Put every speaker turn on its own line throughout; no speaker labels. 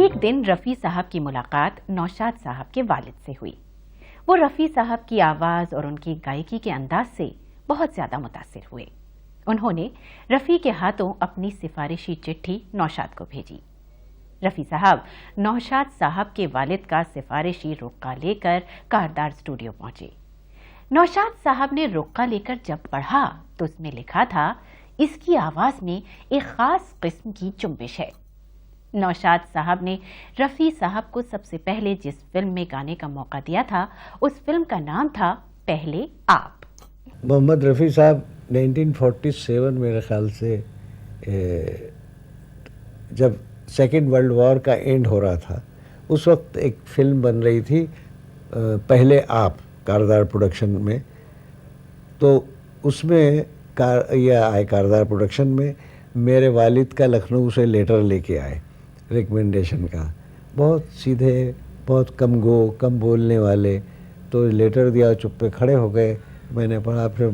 एक दिन रफ़ी साहब की मुलाकात नौशाद साहब के वालिद से हुई। वो रफ़ी साहब की आवाज़ और उनकी गायकी के अंदाज से बहुत ज़्यादा मुतासिर हुए। उन्होंने रफ़ी के हाथों अपनी सिफारिशी चिट्ठी नौशाद को भेजी। रफ़ी साहब नौशाद साहब के वालिद का सिफारिशी रुक्का लेकर कारदार स्टूडियो पहुंचे। नौशाद साहब ने रुक्का लेकर जब पढ़ा तो उसमें लिखा था, इसकी आवाज़ में एक ख़ास किस्म की चुम्बिश है। नौशाद साहब ने रफ़ी साहब को सबसे पहले जिस फिल्म में गाने का मौका दिया था, उस फिल्म का नाम था पहले आप।
मोहम्मद रफ़ी साहब 1947 मेरे ख्याल से जब सेकेंड वर्ल्ड वॉर का एंड हो रहा था, उस वक्त एक फ़िल्म बन रही थी पहले आप, कारदार प्रोडक्शन में। तो उसमें कारदार प्रोडक्शन में मेरे वालिद का लखनऊ से लेटर लेके आए रिकमेंडेशन का। बहुत सीधे, बहुत कम बोलने वाले। तो लेटर दिया, चुप पे खड़े हो गए। मैंने पढ़ा, फिर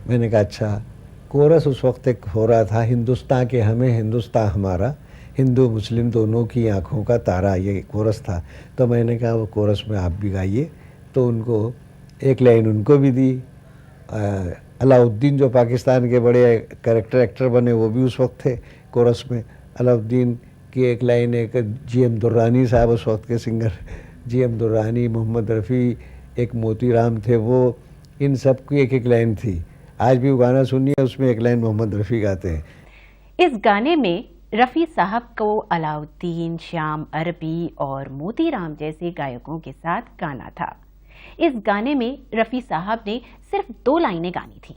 मैंने कहा अच्छा। कोरस उस वक्त एक हो रहा था, हिंदुस्तान के हमें हिंदुस्तान हमारा, हिंदू मुस्लिम दोनों की आँखों का तारा, ये कोरस था। तो मैंने कहा वो कोरस में आप भी गाइए। तो उनको एक लाइन उनको भी दी। अलाउद्दीन जो पाकिस्तान के बड़े कैरेक्टर एक्टर बने, वो भी उस वक्त थे कोरस में। अलाउद्दीन की एक लाइन, एक जी.एम. दुर्रानी साहब उस वक्त के सिंगर, जी.एम. दुर्रानी, मोहम्मद रफ़ी, एक मोतीराम थे, वो इन सब की एक एक लाइन थी। आज भी वो गाना सुनिए, उसमें एक लाइन मोहम्मद रफ़ी गाते हैं।
इस गाने में रफ़ी साहब को अलाउद्दीन, श्याम अरबी और मोतीराम जैसे गायकों के साथ गाना था। इस गाने में रफ़ी साहब ने सिर्फ 2 लाइनें गानी थी।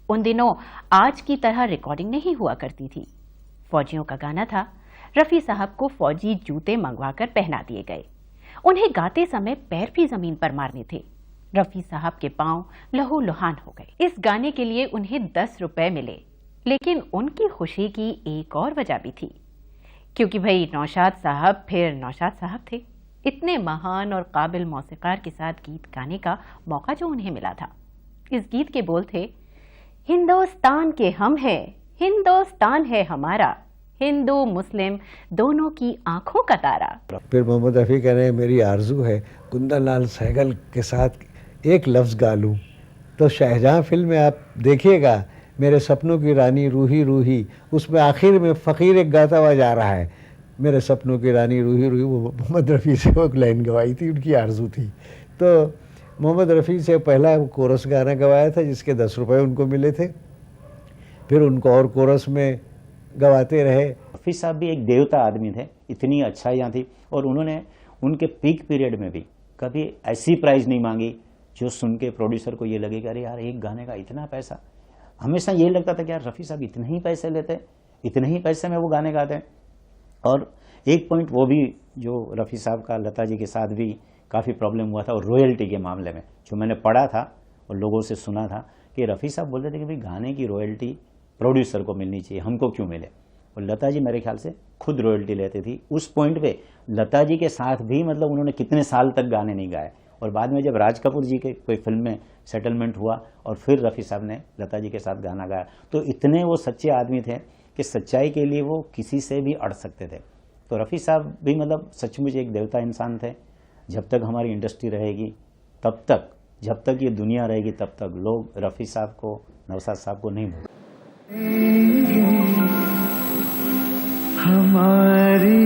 उन दिनों आज की तरह रिकॉर्डिंग नहीं हुआ करती थी। फौजियों का गाना था। रफ़ी साहब को फौजी जूते मंगवाकर पहना दिए गए। उन्हें गाते समय पैर भी जमीन पर मारने थे। रफ़ी साहब के पांव लहू लुहान हो गए। इस गाने के लिए उन्हें 10 रुपए मिले, लेकिन उनकी खुशी की एक और वजह भी थी, क्योंकि भाई नौशाद साहब फिर नौशाद साहब थे। इतने महान और काबिल मौसीकार के साथ गीत गाने का मौका जो उन्हें मिला था। इस गीत के बोल थे, हिंदुस्तान के हम हैं, हिंदुस्तान है हमारा, हिंदू मुस्लिम दोनों की आंखों का तारा।
फिर मोहम्मद रफ़ी कह रहे हैं, मेरी आरजू है कुंदन लाल सहगल के साथ एक लफ्ज़ गा लूँ। तो शाहजहां फिल्म में आप देखिएगा, मेरे सपनों की रानी रूही रूही, उसमें आखिर में फ़कीर एक गाता हुआ जा रहा है, मेरे सपनों की रानी रूही रूही। वो मोहम्मद रफ़ी से वो लाइन गवाई थी, उनकी आरजू थी। तो मोहम्मद रफ़ी से पहला कोरस गाना गवाया था, जिसके 10 रुपये उनको मिले थे। फिर उनको और कोरस में गवाते रहे।
रफ़ी साहब भी एक देवता आदमी थे, इतनी अच्छाइयाँ थी, और उन्होंने उनके पीक पीरियड में भी कभी ऐसी प्राइस नहीं मांगी जो सुन के प्रोड्यूसर को ये लगे कि अरे यार एक गाने का इतना पैसा। हमेशा ये लगता था कि यार रफ़ी साहब इतने ही पैसे लेते, इतने ही पैसे में वो गाने गाते हैं। और एक पॉइंट वो भी जो रफ़ी साहब का लता जी के साथ भी काफ़ी प्रॉब्लम हुआ था, और रॉयल्टी के मामले में जो मैंने पढ़ा था और लोगों से सुना था कि रफ़ी साहब बोलते थे कि भाई गाने की रॉयल्टी प्रोड्यूसर को मिलनी चाहिए, हमको क्यों मिले। और लता जी मेरे ख्याल से खुद रॉयल्टी लेती थी। उस पॉइंट पे लता जी के साथ भी मतलब उन्होंने कितने साल तक गाने नहीं गाए। और बाद में जब राज कपूर जी के कोई फिल्म में सेटलमेंट हुआ और फिर रफ़ी साहब ने लता जी के साथ गाना गाया, तो इतने वो सच्चे आदमी थे कि सच्चाई के लिए वो किसी से भी अड़ सकते थे। तो रफ़ी साहब भी मतलब सचमुच एक देवता इंसान थे। जब तक हमारी इंडस्ट्री रहेगी तब तक, जब तक ये दुनिया रहेगी तब तक लोग रफ़ी साहब को, नौशाद साहब को नहीं भूलेंगे।
हमारी